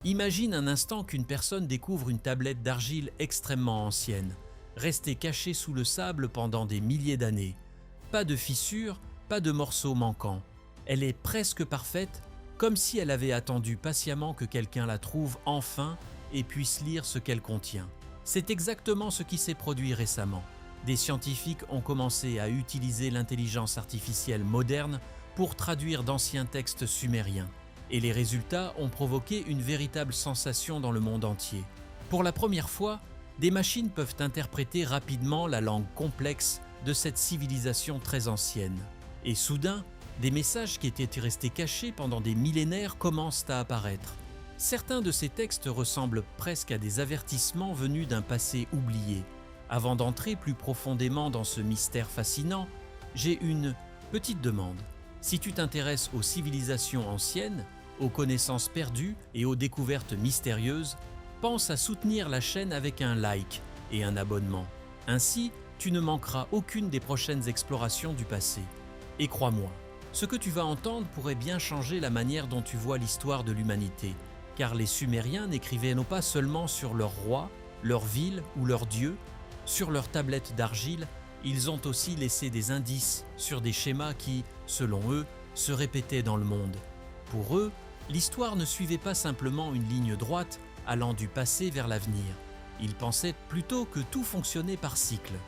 Imagine un instant qu'une personne découvre une tablette d'argile extrêmement ancienne, restée cachée sous le sable pendant des milliers d'années. Pas de fissures, pas de morceaux manquants. Elle est presque parfaite, comme si elle avait attendu patiemment que quelqu'un la trouve enfin et puisse lire ce qu'elle contient. C'est exactement ce qui s'est produit récemment. Des scientifiques ont commencé à utiliser l'intelligence artificielle moderne pour traduire d'anciens textes sumériens. Et les résultats ont provoqué une véritable sensation dans le monde entier. Pour la première fois, des machines peuvent interpréter rapidement la langue complexe de cette civilisation très ancienne. Et soudain, des messages qui étaient restés cachés pendant des millénaires commencent à apparaître. Certains de ces textes ressemblent presque à des avertissements venus d'un passé oublié. Avant d'entrer plus profondément dans ce mystère fascinant, j'ai une petite demande. Si tu t'intéresses aux civilisations anciennes, aux connaissances perdues et aux découvertes mystérieuses, pense à soutenir la chaîne avec un like et un abonnement. Ainsi, tu ne manqueras aucune des prochaines explorations du passé. Et crois-moi, ce que tu vas entendre pourrait bien changer la manière dont tu vois l'histoire de l'humanité, car les Sumériens n'écrivaient non pas seulement sur leurs rois, leurs villes ou leurs dieux, sur leurs tablettes d'argile, ils ont aussi laissé des indices sur des schémas qui, selon eux, se répétaient dans le monde. Pour eux, l'histoire ne suivait pas simplement une ligne droite allant du passé vers l'avenir. Ils pensaient plutôt que tout fonctionnait par cycles.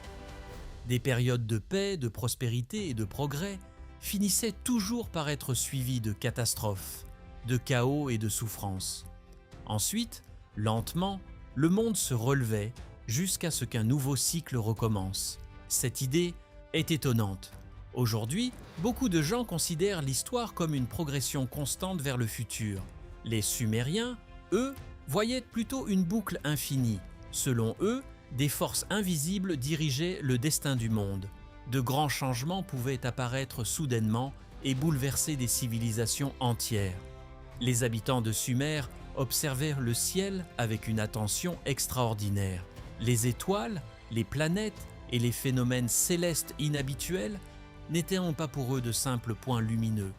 Des périodes de paix, de prospérité et de progrès finissaient toujours par être suivies de catastrophes, de chaos et de souffrances. Ensuite, lentement, le monde se relevait jusqu'à ce qu'un nouveau cycle recommence. Cette idée est étonnante. Aujourd'hui, beaucoup de gens considèrent l'histoire comme une progression constante vers le futur. Les Sumériens, eux, voyaient plutôt une boucle infinie. Selon eux, des forces invisibles dirigeaient le destin du monde. De grands changements pouvaient apparaître soudainement et bouleverser des civilisations entières. Les habitants de Sumer observèrent le ciel avec une attention extraordinaire. Les étoiles, les planètes et les phénomènes célestes inhabituels n'étaient pas pour eux de simples points lumineux.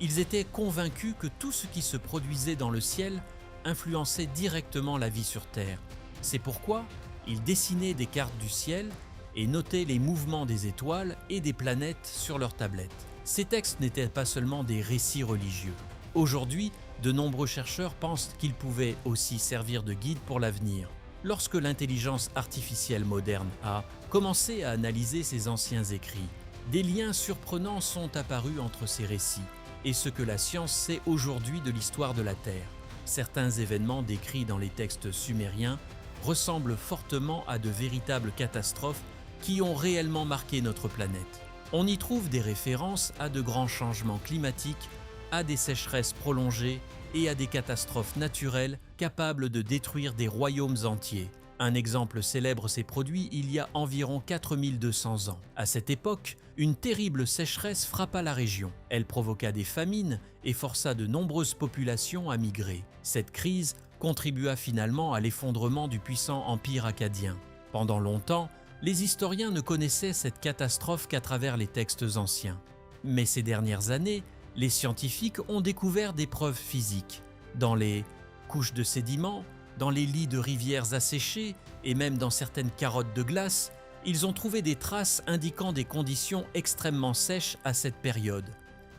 Ils étaient convaincus que tout ce qui se produisait dans le ciel influençait directement la vie sur Terre. C'est pourquoi ils dessinaient des cartes du ciel et notaient les mouvements des étoiles et des planètes sur leurs tablettes. Ces textes n'étaient pas seulement des récits religieux. Aujourd'hui, de nombreux chercheurs pensent qu'ils pouvaient aussi servir de guide pour l'avenir. Lorsque l'intelligence artificielle moderne a commencé à analyser ces anciens écrits, des liens surprenants sont apparus entre ces récits et ce que la science sait aujourd'hui de l'histoire de la Terre. Certains événements décrits dans les textes sumériens ressemblent fortement à de véritables catastrophes qui ont réellement marqué notre planète. On y trouve des références à de grands changements climatiques, à des sécheresses prolongées et à des catastrophes naturelles capables de détruire des royaumes entiers. Un exemple célèbre s'est produit il y a environ 4200 ans. À cette époque, une terrible sécheresse frappa la région. Elle provoqua des famines et força de nombreuses populations à migrer. Cette crise contribua finalement à l'effondrement du puissant empire akkadien. Pendant longtemps, les historiens ne connaissaient cette catastrophe qu'à travers les textes anciens. Mais ces dernières années, les scientifiques ont découvert des preuves physiques. Dans les couches de sédiments, dans les lits de rivières asséchés et même dans certaines carottes de glace, ils ont trouvé des traces indiquant des conditions extrêmement sèches à cette période.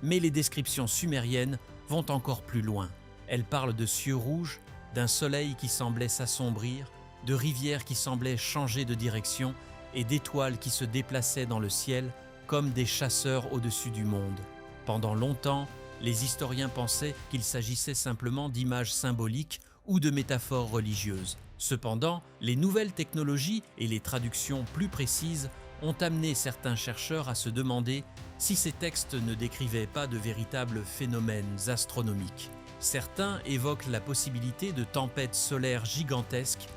Mais les descriptions sumériennes vont encore plus loin. Elles parlent de cieux rouges, d'un soleil qui semblait s'assombrir, de rivières qui semblaient changer de direction et d'étoiles qui se déplaçaient dans le ciel comme des chasseurs au-dessus du monde. Pendant longtemps, les historiens pensaient qu'il s'agissait simplement d'images symboliques ou de métaphores religieuses. Cependant, les nouvelles technologies et les traductions plus précises ont amené certains chercheurs à se demander si ces textes ne décrivaient pas de véritables phénomènes astronomiques. Certains évoquent la possibilité de tempêtes solaires gigantesques,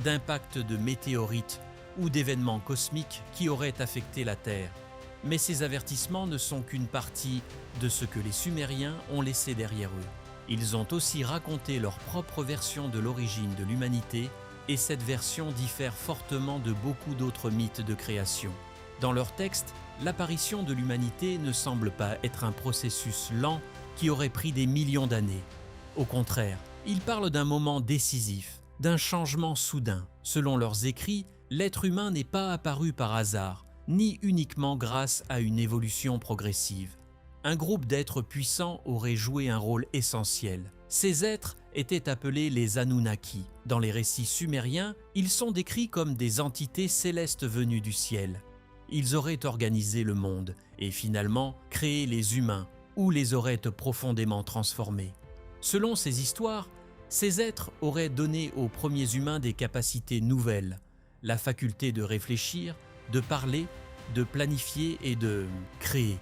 d'impacts de météorites ou d'événements cosmiques qui auraient affecté la Terre. Mais ces avertissements ne sont qu'une partie de ce que les Sumériens ont laissé derrière eux. Ils ont aussi raconté leur propre version de l'origine de l'humanité et cette version diffère fortement de beaucoup d'autres mythes de création. Dans leurs textes, l'apparition de l'humanité ne semble pas être un processus lent qui aurait pris des millions d'années. Au contraire, Ils parlent d'un moment décisif, d'un changement soudain. Selon leurs écrits, l'être humain n'est pas apparu par hasard, ni uniquement grâce à une évolution progressive. Un groupe d'êtres puissants aurait joué un rôle essentiel. Ces êtres étaient appelés les Anunnaki. Dans les récits sumériens, ils sont décrits comme des entités célestes venues du ciel. Ils auraient organisé le monde et finalement créé les humains ou les auraient profondément transformés. Selon ces histoires, ces êtres auraient donné aux premiers humains des capacités nouvelles, la faculté de réfléchir, de parler, de planifier et de créer.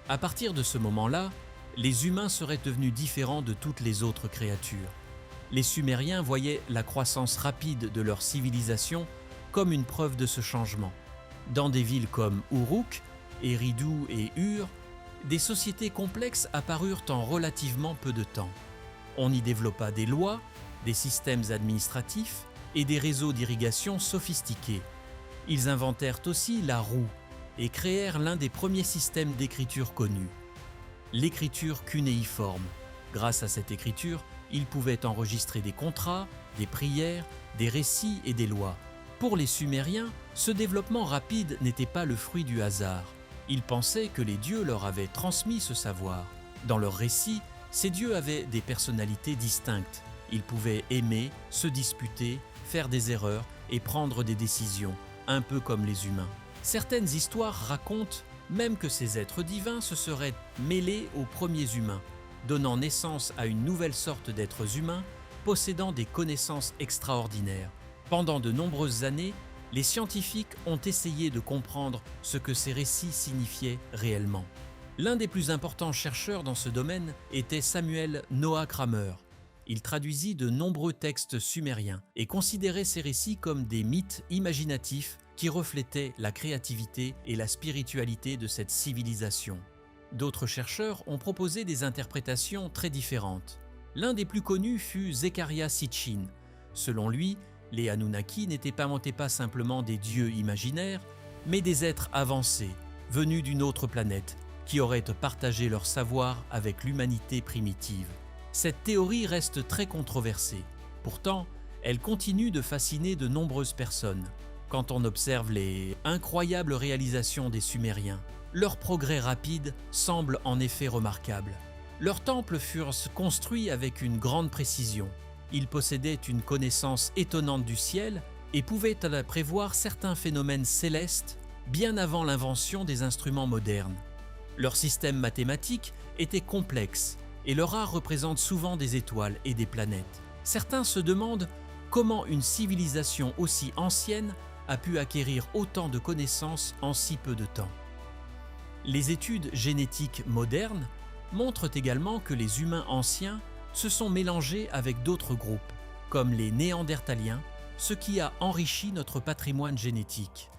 À partir de ce moment-là, les humains seraient devenus différents de toutes les autres créatures. Les Sumériens voyaient la croissance rapide de leur civilisation comme une preuve de ce changement. Dans des villes comme Uruk, Eridu et Ur, des sociétés complexes apparurent en relativement peu de temps. On y développa des lois, des systèmes administratifs et des réseaux d'irrigation sophistiqués. Ils inventèrent aussi la roue et créèrent l'un des premiers systèmes d'écriture connus, l'écriture cunéiforme. Grâce à cette écriture, ils pouvaient enregistrer des contrats, des prières, des récits et des lois. Pour les Sumériens, ce développement rapide n'était pas le fruit du hasard. Ils pensaient que les dieux leur avaient transmis ce savoir. Dans leurs récits, ces dieux avaient des personnalités distinctes. Ils pouvaient aimer, se disputer, faire des erreurs et prendre des décisions, un peu comme les humains. Certaines histoires racontent même que ces êtres divins se seraient mêlés aux premiers humains, donnant naissance à une nouvelle sorte d'êtres humains possédant des connaissances extraordinaires. Pendant de nombreuses années, les scientifiques ont essayé de comprendre ce que ces récits signifiaient réellement. L'un des plus importants chercheurs dans ce domaine était Samuel Noah Kramer. Il traduisit de nombreux textes sumériens et considérait ces récits comme des mythes imaginatifs qui reflétaient la créativité et la spiritualité de cette civilisation. D'autres chercheurs ont proposé des interprétations très différentes. L'un des plus connus fut Zecharia Sitchin. Selon lui, les Anunnaki n'étaient pas simplement des dieux imaginaires, mais des êtres avancés, venus d'une autre planète, qui auraient partagé leur savoir avec l'humanité primitive. Cette théorie reste très controversée. Pourtant, elle continue de fasciner de nombreuses personnes. Quand on observe les incroyables réalisations des Sumériens, leur progrès rapide semble en effet remarquable. Leurs temples furent construits avec une grande précision. Ils possédaient une connaissance étonnante du ciel et pouvaient prévoir certains phénomènes célestes bien avant l'invention des instruments modernes. Leur système mathématique était complexe et leur art représente souvent des étoiles et des planètes. Certains se demandent comment une civilisation aussi ancienne a pu acquérir autant de connaissances en si peu de temps. Les études génétiques modernes montrent également que les humains anciens se sont mélangés avec d'autres groupes, comme les Néandertaliens, ce qui a enrichi notre patrimoine génétique.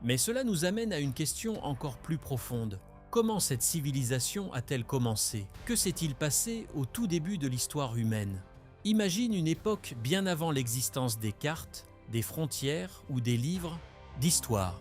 Mais cela nous amène à une question encore plus profonde. Comment cette civilisation a-t-elle commencé? Que s'est-il passé au tout début de l'histoire humaine? Imagine une époque bien avant l'existence des cartes, des frontières ou des livres d'histoire.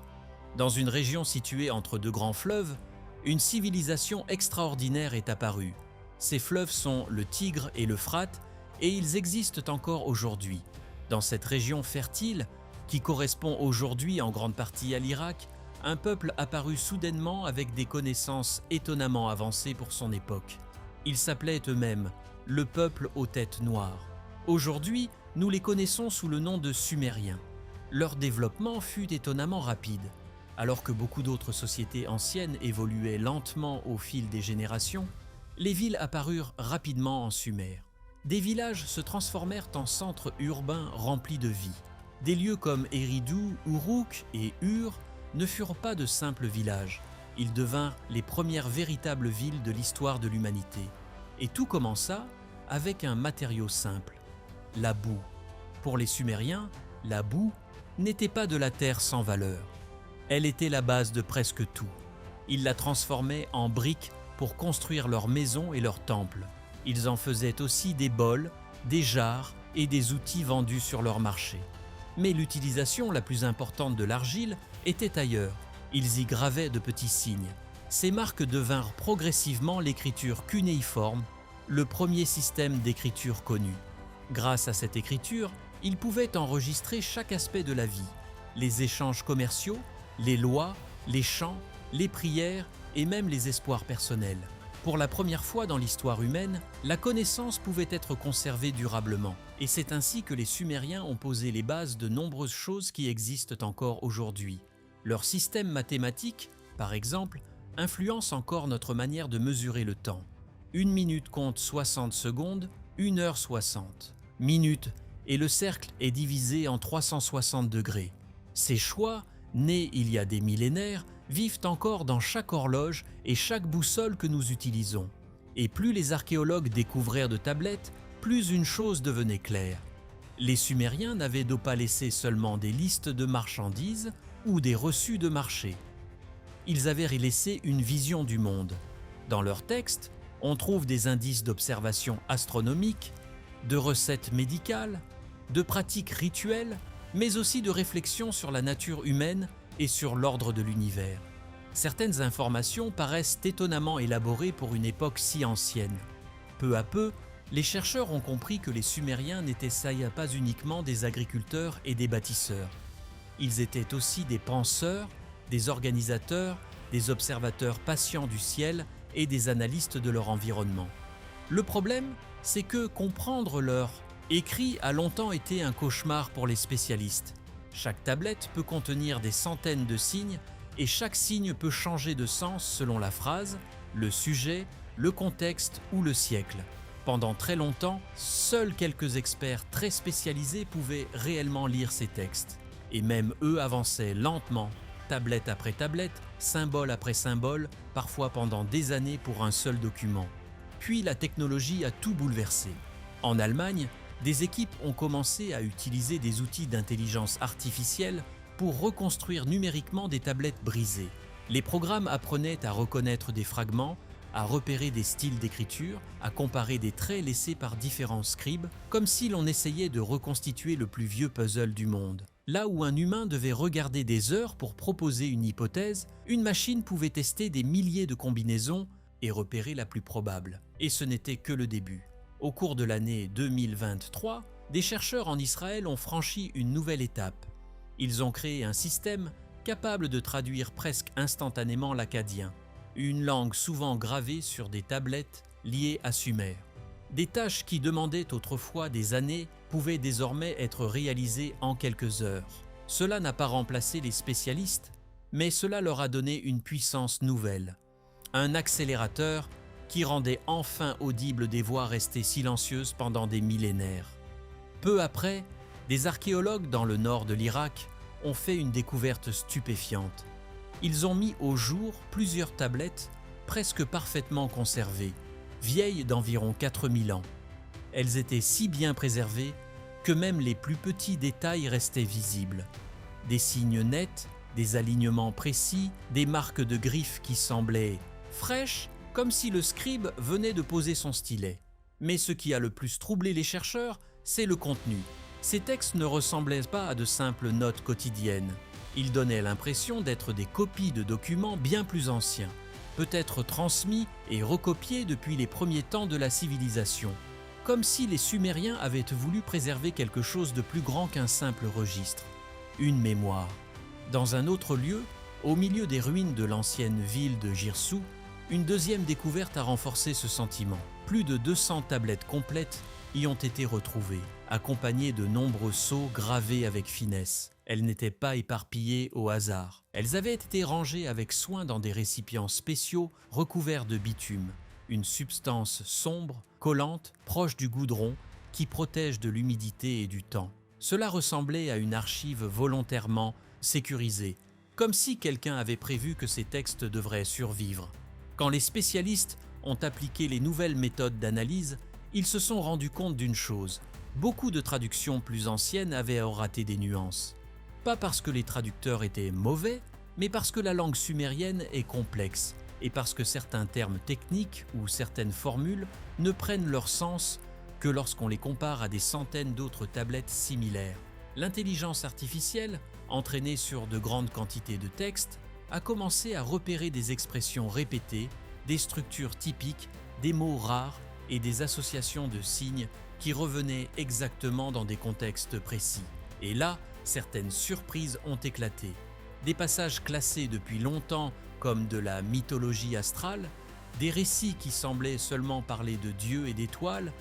Dans une région située entre deux grands fleuves, une civilisation extraordinaire est apparue. Ces fleuves sont le Tigre et l'Euphrate et ils existent encore aujourd'hui. Dans cette région fertile, qui correspond aujourd'hui en grande partie à l'Irak, un peuple apparut soudainement avec des connaissances étonnamment avancées pour son époque. Ils s'appelaient eux-mêmes le peuple aux têtes noires. Aujourd'hui, nous les connaissons sous le nom de Sumériens. Leur développement fut étonnamment rapide. Alors que beaucoup d'autres sociétés anciennes évoluaient lentement au fil des générations, les villes apparurent rapidement en Sumer. Des villages se transformèrent en centres urbains remplis de vie. Des lieux comme Eridu, Uruk et Ur ne furent pas de simples villages. Ils devinrent les premières véritables villes de l'histoire de l'humanité. Et tout commença avec un matériau simple, la boue. Pour les Sumériens, la boue n'était pas de la terre sans valeur. Elle était la base de presque tout. Ils la transformaient en briques pour construire leurs maisons et leurs temples. Ils en faisaient aussi des bols, des jarres et des outils vendus sur leur marché. Mais l'utilisation la plus importante de l'argile était ailleurs. Ils y gravaient de petits signes. Ces marques devinrent progressivement l'écriture cunéiforme, le premier système d'écriture connu. Grâce à cette écriture, ils pouvaient enregistrer chaque aspect de la vie, les échanges commerciaux, les lois, les chants, les prières et même les espoirs personnels. Pour la première fois dans l'histoire humaine, la connaissance pouvait être conservée durablement. Et c'est ainsi que les Sumériens ont posé les bases de nombreuses choses qui existent encore aujourd'hui. Leur système mathématique, par exemple, influence encore notre manière de mesurer le temps. Une minute compte 60 secondes, 1 heure 60 minutes, et le cercle est divisé en 360 degrés. Ces choix, nés il y a des millénaires, vivent encore dans chaque horloge et chaque boussole que nous utilisons. Et plus les archéologues découvrirent de tablettes, plus une chose devenait claire. Les Sumériens n'avaient donc pas laissé seulement des listes de marchandises ou des reçus de marché. Ils avaient laissé une vision du monde. Dans leurs textes, on trouve des indices d'observation astronomique, de recettes médicales, de pratiques rituelles, mais aussi de réflexions sur la nature humaine et sur l'ordre de l'univers. Certaines informations paraissent étonnamment élaborées pour une époque si ancienne. Peu à peu, les chercheurs ont compris que les Sumériens n'étaient pas uniquement des agriculteurs et des bâtisseurs. Ils étaient aussi des penseurs, des organisateurs, des observateurs patients du ciel et des analystes de leur environnement. Le problème, c'est que comprendre leur écrit a longtemps été un cauchemar pour les spécialistes. Chaque tablette peut contenir des centaines de signes et chaque signe peut changer de sens selon la phrase, le sujet, le contexte ou le siècle. Pendant très longtemps, seuls quelques experts très spécialisés pouvaient réellement lire ces textes. Et même eux avançaient lentement, tablette après tablette, symbole après symbole, parfois pendant des années pour un seul document. Puis la technologie a tout bouleversé. En Allemagne, des équipes ont commencé à utiliser des outils d'intelligence artificielle pour reconstruire numériquement des tablettes brisées. Les programmes apprenaient à reconnaître des fragments, à repérer des styles d'écriture, à comparer des traits laissés par différents scribes, comme si l'on essayait de reconstituer le plus vieux puzzle du monde. Là où un humain devait regarder des heures pour proposer une hypothèse, une machine pouvait tester des milliers de combinaisons et repérer la plus probable. Et ce n'était que le début. Au cours de l'année 2023, des chercheurs en Israël ont franchi une nouvelle étape. Ils ont créé un système capable de traduire presque instantanément l'akkadien, une langue souvent gravée sur des tablettes liées à Sumer. Des tâches qui demandaient autrefois des années pouvaient désormais être réalisées en quelques heures. Cela n'a pas remplacé les spécialistes, mais cela leur a donné une puissance nouvelle, un accélérateur qui rendait enfin audibles des voix restées silencieuses pendant des millénaires. Peu après, des archéologues dans le nord de l'Irak ont fait une découverte stupéfiante. Ils ont mis au jour plusieurs tablettes presque parfaitement conservées, vieilles d'environ 4000 ans. Elles étaient si bien préservées que même les plus petits détails restaient visibles. Des signes nets, des alignements précis, des marques de griffes qui semblaient fraîches, comme si le scribe venait de poser son stylet. Mais ce qui a le plus troublé les chercheurs, c'est le contenu. Ces textes ne ressemblaient pas à de simples notes quotidiennes. Ils donnaient l'impression d'être des copies de documents bien plus anciens, peut-être transmis et recopiés depuis les premiers temps de la civilisation, comme si les Sumériens avaient voulu préserver quelque chose de plus grand qu'un simple registre, une mémoire. Dans un autre lieu, au milieu des ruines de l'ancienne ville de Jirsou, une deuxième découverte a renforcé ce sentiment. Plus de 200 tablettes complètes y ont été retrouvées, accompagnées de nombreux sceaux gravés avec finesse. Elles n'étaient pas éparpillées au hasard. Elles avaient été rangées avec soin dans des récipients spéciaux recouverts de bitume, une substance sombre, collante, proche du goudron, qui protège de l'humidité et du temps. Cela ressemblait à une archive volontairement sécurisée, comme si quelqu'un avait prévu que ces textes devraient survivre. Quand les spécialistes ont appliqué les nouvelles méthodes d'analyse, ils se sont rendus compte d'une chose. Beaucoup de traductions plus anciennes avaient raté des nuances. Pas parce que les traducteurs étaient mauvais, mais parce que la langue sumérienne est complexe et parce que certains termes techniques ou certaines formules ne prennent leur sens que lorsqu'on les compare à des centaines d'autres tablettes similaires. L'intelligence artificielle, entraînée sur de grandes quantités de textes, a commencé à repérer des expressions répétées, des structures typiques, des mots rares et des associations de signes qui revenaient exactement dans des contextes précis. Et là, certaines surprises ont éclaté. Des passages classés depuis longtemps comme de la mythologie astrale, des récits qui semblaient seulement parler de dieux et d'étoiles,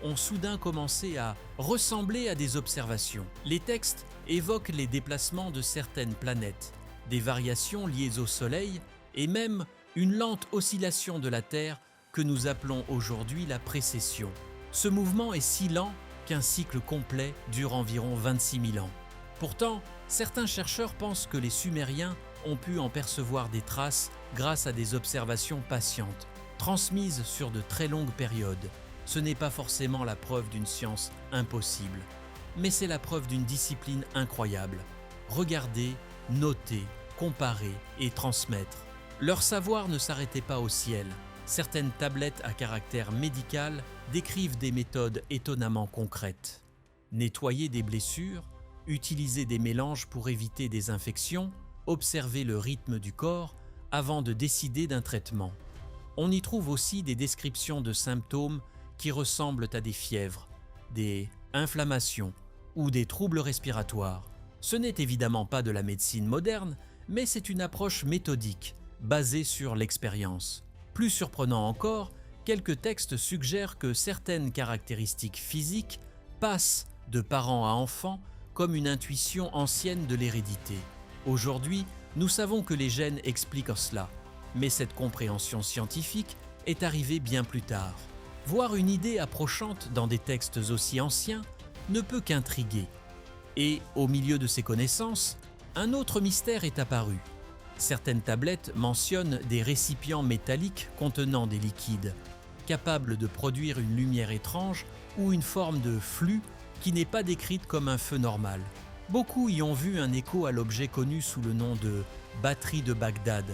ont soudain commencé à ressembler à des observations. Les textes évoquent les déplacements de certaines planètes, des variations liées au Soleil et même une lente oscillation de la Terre que nous appelons aujourd'hui la précession. Ce mouvement est si lent qu'un cycle complet dure environ 26 000 ans. Pourtant, certains chercheurs pensent que les Sumériens ont pu en percevoir des traces grâce à des observations patientes, transmises sur de très longues périodes. Ce n'est pas forcément la preuve d'une science impossible, mais c'est la preuve d'une discipline incroyable. Regarder, noter, comparer et transmettre. Leur savoir ne s'arrêtait pas au ciel. Certaines tablettes à caractère médical décrivent des méthodes étonnamment concrètes. Nettoyer des blessures, utiliser des mélanges pour éviter des infections, observer le rythme du corps avant de décider d'un traitement. On y trouve aussi des descriptions de symptômes qui ressemblent à des fièvres, des inflammations ou des troubles respiratoires. Ce n'est évidemment pas de la médecine moderne, mais c'est une approche méthodique, basée sur l'expérience. Plus surprenant encore, quelques textes suggèrent que certaines caractéristiques physiques passent de parents à enfants comme une intuition ancienne de l'hérédité. Aujourd'hui, nous savons que les gènes expliquent cela, mais cette compréhension scientifique est arrivée bien plus tard. Voir une idée approchante dans des textes aussi anciens ne peut qu'intriguer. Et, au milieu de ces connaissances, un autre mystère est apparu. Certaines tablettes mentionnent des récipients métalliques contenant des liquides, capables de produire une lumière étrange ou une forme de flux qui n'est pas décrite comme un feu normal. Beaucoup y ont vu un écho à l'objet connu sous le nom de batterie de Bagdad,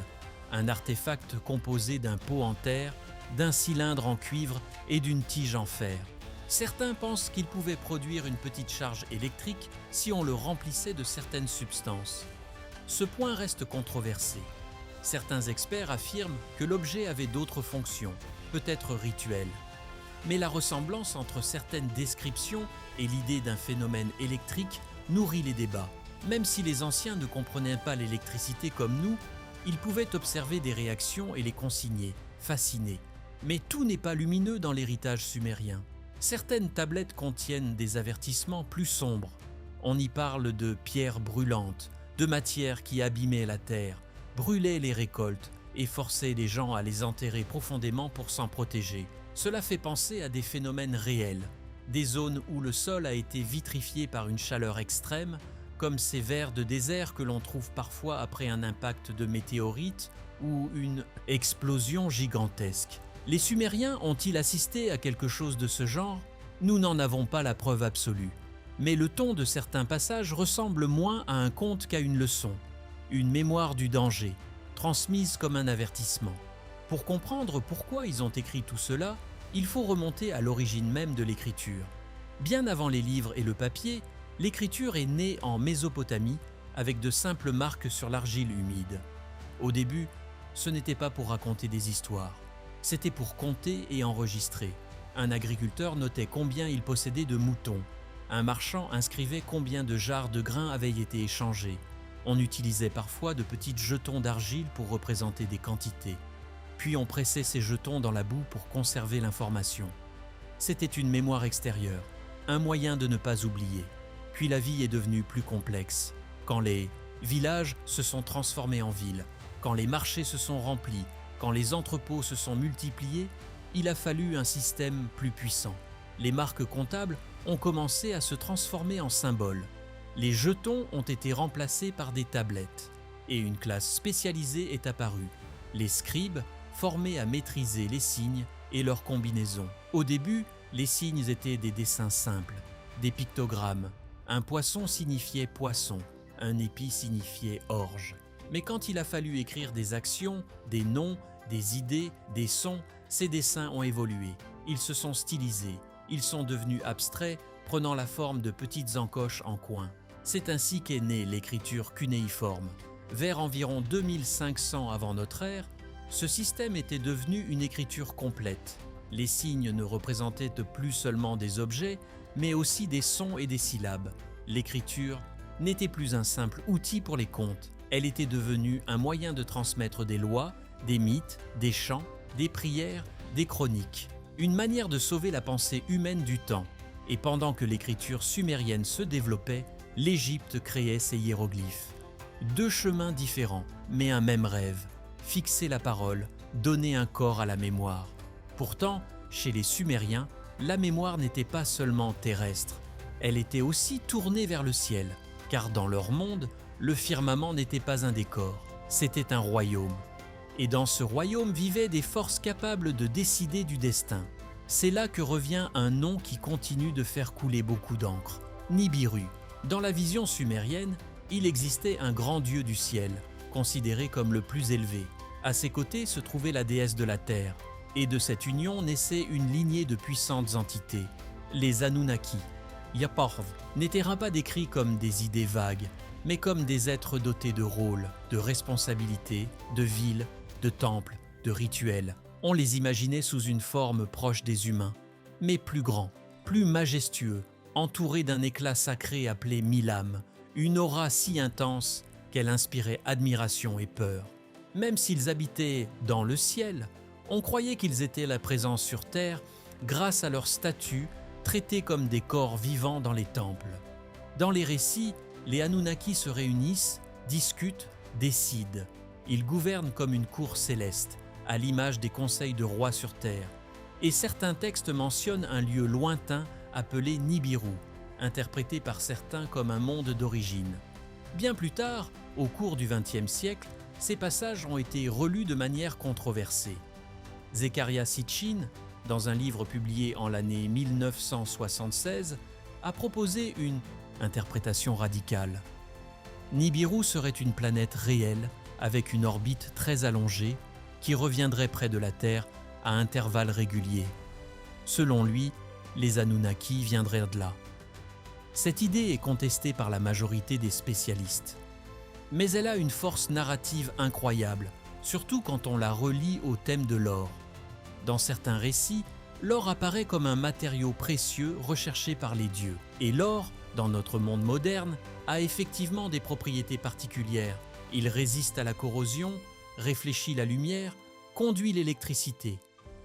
un artefact composé d'un pot en terre, d'un cylindre en cuivre et d'une tige en fer. Certains pensent qu'il pouvait produire une petite charge électrique si on le remplissait de certaines substances. Ce point reste controversé. Certains experts affirment que l'objet avait d'autres fonctions, peut-être rituelles. Mais la ressemblance entre certaines descriptions et l'idée d'un phénomène électrique nourrit les débats. Même si les anciens ne comprenaient pas l'électricité comme nous, ils pouvaient observer des réactions et les consigner, fascinés. Mais tout n'est pas lumineux dans l'héritage sumérien. Certaines tablettes contiennent des avertissements plus sombres. On y parle de pierres brûlantes, de matières qui abîmaient la terre, brûlaient les récoltes et forçaient les gens à les enterrer profondément pour s'en protéger. Cela fait penser à des phénomènes réels, des zones où le sol a été vitrifié par une chaleur extrême, comme ces vers de désert que l'on trouve parfois après un impact de météorite ou une explosion gigantesque. Les Sumériens ont-ils assisté à quelque chose de ce genre? Nous n'en avons pas la preuve absolue. Mais le ton de certains passages ressemble moins à un conte qu'à une leçon, une mémoire du danger, transmise comme un avertissement. Pour comprendre pourquoi ils ont écrit tout cela, il faut remonter à l'origine même de l'écriture. Bien avant les livres et le papier, l'écriture est née en Mésopotamie avec de simples marques sur l'argile humide. Au début, ce n'était pas pour raconter des histoires. C'était pour compter et enregistrer. Un agriculteur notait combien il possédait de moutons. Un marchand inscrivait combien de jarres de grains avaient été échangés. On utilisait parfois de petits jetons d'argile pour représenter des quantités. Puis on pressait ces jetons dans la boue pour conserver l'information. C'était une mémoire extérieure, un moyen de ne pas oublier. Puis la vie est devenue plus complexe. Quand les villages se sont transformés en villes, quand les marchés se sont remplis, quand les entrepôts se sont multipliés, il a fallu un système plus puissant. Les marques comptables ont commencé à se transformer en symboles. Les jetons ont été remplacés par des tablettes. Et une classe spécialisée est apparue, les scribes, formés à maîtriser les signes et leurs combinaisons. Au début, les signes étaient des dessins simples, des pictogrammes. Un poisson signifiait poisson, un épi signifiait orge. Mais quand il a fallu écrire des actions, des noms, des idées, des sons, ces dessins ont évolué. Ils se sont stylisés, ils sont devenus abstraits, prenant la forme de petites encoches en coin. C'est ainsi qu'est née l'écriture cunéiforme. Vers environ 2500 avant notre ère, ce système était devenu une écriture complète. Les signes ne représentaient plus seulement des objets, mais aussi des sons et des syllabes. L'écriture n'était plus un simple outil pour les contes, elle était devenue un moyen de transmettre des lois, des mythes, des chants, des prières, des chroniques. Une manière de sauver la pensée humaine du temps. Et pendant que l'écriture sumérienne se développait, l'Égypte créait ses hiéroglyphes. Deux chemins différents, mais un même rêve, fixer la parole, donner un corps à la mémoire. Pourtant, chez les Sumériens, la mémoire n'était pas seulement terrestre, elle était aussi tournée vers le ciel, car dans leur monde, le firmament n'était pas un décor, c'était un royaume. Et dans ce royaume vivaient des forces capables de décider du destin. C'est là que revient un nom qui continue de faire couler beaucoup d'encre, Nibiru. Dans la vision sumérienne, il existait un grand dieu du ciel, considéré comme le plus élevé. À ses côtés se trouvait la déesse de la terre, et de cette union naissait une lignée de puissantes entités, les Anunnaki. Yaparv n'étaient pas décrits comme des idées vagues, mais comme des êtres dotés de rôles, de responsabilités, de villes, de temples, de rituels. On les imaginait sous une forme proche des humains, mais plus grands, plus majestueux, entourés d'un éclat sacré appelé Milam, une aura si intense qu'elle inspirait admiration et peur. Même s'ils habitaient dans le ciel, on croyait qu'ils étaient la présence sur terre grâce à leur statut traités comme des corps vivants dans les temples. Dans les récits, les Anunnaki se réunissent, discutent, décident. Ils gouvernent comme une cour céleste, à l'image des conseils de rois sur terre. Et certains textes mentionnent un lieu lointain appelé Nibiru, interprété par certains comme un monde d'origine. Bien plus tard, au cours du XXe siècle, ces passages ont été relus de manière controversée. Zecharia Sitchin, dans un livre publié en l'année 1976, a proposé une interprétation radicale. Nibiru serait une planète réelle avec une orbite très allongée qui reviendrait près de la Terre à intervalles réguliers. Selon lui, les Anunnaki viendraient de là. Cette idée est contestée par la majorité des spécialistes. Mais elle a une force narrative incroyable, surtout quand on la relie au thème de l'or. Dans certains récits, l'or apparaît comme un matériau précieux recherché par les dieux. Et l'or, dans notre monde moderne, a effectivement des propriétés particulières. Il résiste à la corrosion, réfléchit la lumière, conduit l'électricité.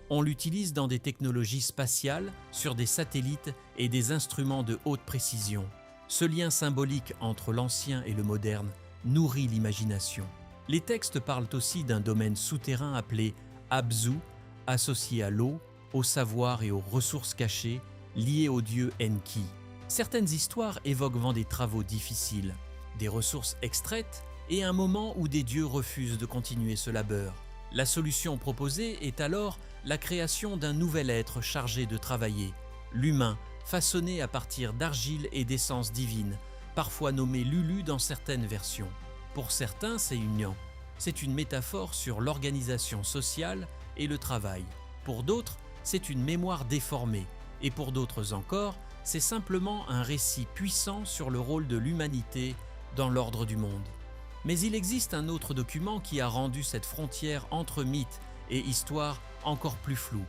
On l'utilise dans des technologies spatiales, sur des satellites et des instruments de haute précision. Ce lien symbolique entre l'ancien et le moderne nourrit l'imagination. Les textes parlent aussi d'un domaine souterrain appelé Abzu, associé à l'eau, au savoir et aux ressources cachées, liées au dieu Enki. Certaines histoires évoquent des travaux difficiles, des ressources extraites et un moment où des dieux refusent de continuer ce labeur. La solution proposée est alors la création d'un nouvel être chargé de travailler, l'humain, façonné à partir d'argile et d'essence divine, parfois nommé Lulu dans certaines versions. Pour certains, c'est union. C'est une métaphore sur l'organisation sociale et le travail. Pour d'autres, c'est une mémoire déformée. Et pour d'autres encore, c'est simplement un récit puissant sur le rôle de l'humanité dans l'ordre du monde. Mais il existe un autre document qui a rendu cette frontière entre mythe et histoire encore plus floue.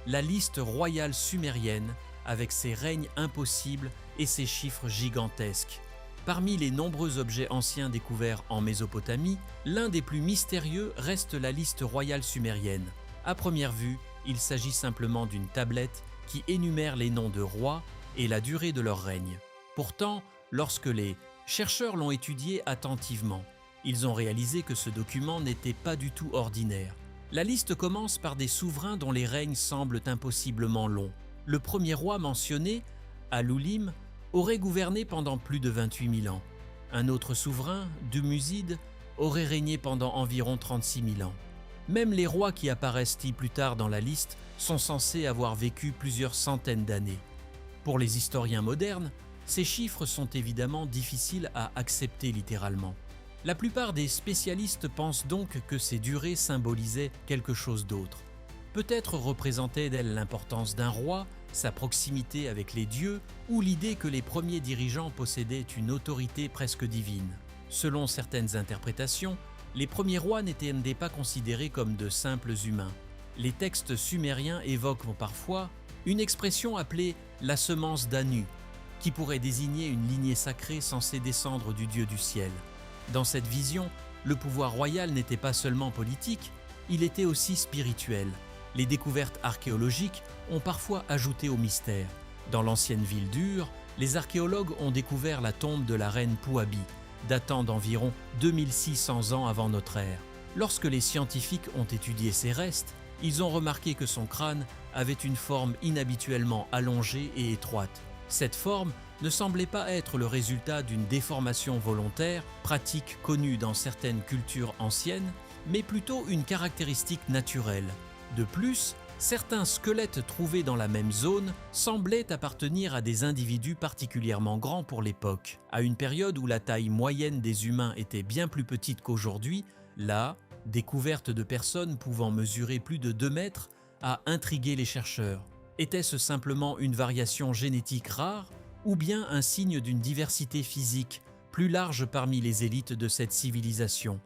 La liste royale sumérienne avec ses règnes impossibles et ses chiffres gigantesques. Parmi les nombreux objets anciens découverts en Mésopotamie, l'un des plus mystérieux reste la liste royale sumérienne. À première vue, il s'agit simplement d'une tablette qui énumère les noms de rois et la durée de leur règne. Pourtant, lorsque les chercheurs l'ont étudié attentivement, ils ont réalisé que ce document n'était pas du tout ordinaire. La liste commence par des souverains dont les règnes semblent impossiblement longs. Le premier roi mentionné, Alulim, aurait gouverné pendant plus de 28 000 ans. Un autre souverain, Dumuzid, aurait régné pendant environ 36 000 ans. Même les rois qui apparaissent plus tard dans la liste sont censés avoir vécu plusieurs centaines d'années. Pour les historiens modernes, ces chiffres sont évidemment difficiles à accepter littéralement. La plupart des spécialistes pensent donc que ces durées symbolisaient quelque chose d'autre. Peut-être représentaient-elles l'importance d'un roi, sa proximité avec les dieux ou l'idée que les premiers dirigeants possédaient une autorité presque divine. Selon certaines interprétations, les premiers rois n'étaient pas considérés comme de simples humains. Les textes sumériens évoquent parfois une expression appelée la semence d'Anu, qui pourrait désigner une lignée sacrée censée descendre du Dieu du ciel. Dans cette vision, le pouvoir royal n'était pas seulement politique, il était aussi spirituel. Les découvertes archéologiques ont parfois ajouté au mystère. Dans l'ancienne ville d'Ur, les archéologues ont découvert la tombe de la reine Pouabi, datant d'environ 2600 ans avant notre ère. Lorsque les scientifiques ont étudié ces restes, ils ont remarqué que son crâne avait une forme inhabituellement allongée et étroite. Cette forme ne semblait pas être le résultat d'une déformation volontaire, pratique connue dans certaines cultures anciennes, mais plutôt une caractéristique naturelle. De plus, certains squelettes trouvés dans la même zone semblaient appartenir à des individus particulièrement grands pour l'époque. À une période où la taille moyenne des humains était bien plus petite qu'aujourd'hui, la découverte de personnes pouvant mesurer plus de 2 mètres a intrigué les chercheurs. Était-ce simplement une variation génétique rare ou bien un signe d'une diversité physique plus large parmi les élites de cette civilisation?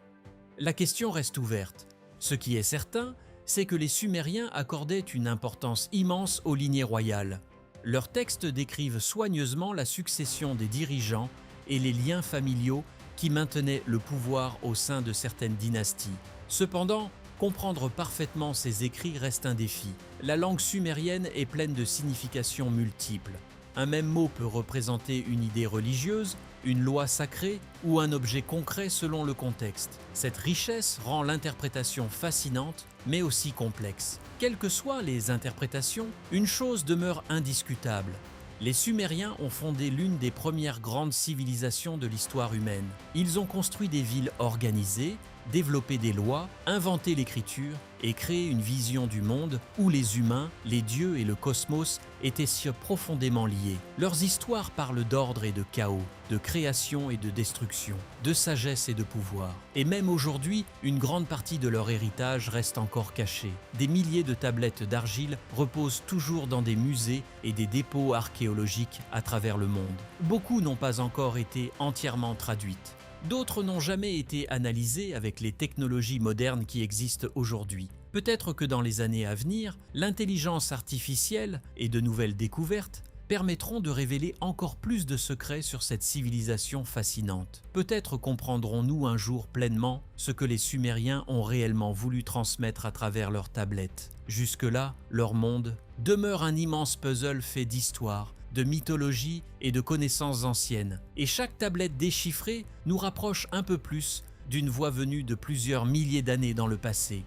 La question reste ouverte. Ce qui est certain, c'est que les Sumériens accordaient une importance immense aux lignées royales. Leurs textes décrivent soigneusement la succession des dirigeants et les liens familiaux qui maintenaient le pouvoir au sein de certaines dynasties. Cependant, comprendre parfaitement ces écrits reste un défi. La langue sumérienne est pleine de significations multiples. Un même mot peut représenter une idée religieuse, une loi sacrée ou un objet concret selon le contexte. Cette richesse rend l'interprétation fascinante, mais aussi complexe. Quelles que soient les interprétations, une chose demeure indiscutable. Les Sumériens ont fondé l'une des premières grandes civilisations de l'histoire humaine. Ils ont construit des villes organisées, développé des lois, inventé l'écriture et créé une vision du monde où les humains, les dieux et le cosmos étaient si profondément liés. Leurs histoires parlent d'ordre et de chaos, de création et de destruction, de sagesse et de pouvoir. Et même aujourd'hui, une grande partie de leur héritage reste encore cachée. Des milliers de tablettes d'argile reposent toujours dans des musées et des dépôts archéologiques à travers le monde. Beaucoup n'ont pas encore été entièrement traduites. D'autres n'ont jamais été analysés avec les technologies modernes qui existent aujourd'hui. Peut-être que dans les années à venir, l'intelligence artificielle et de nouvelles découvertes permettront de révéler encore plus de secrets sur cette civilisation fascinante. Peut-être comprendrons-nous un jour pleinement ce que les Sumériens ont réellement voulu transmettre à travers leurs tablettes. Jusque-là, leur monde demeure un immense puzzle fait d'histoire, de mythologie et de connaissances anciennes. Et chaque tablette déchiffrée nous rapproche un peu plus d'une voix venue de plusieurs milliers d'années dans le passé.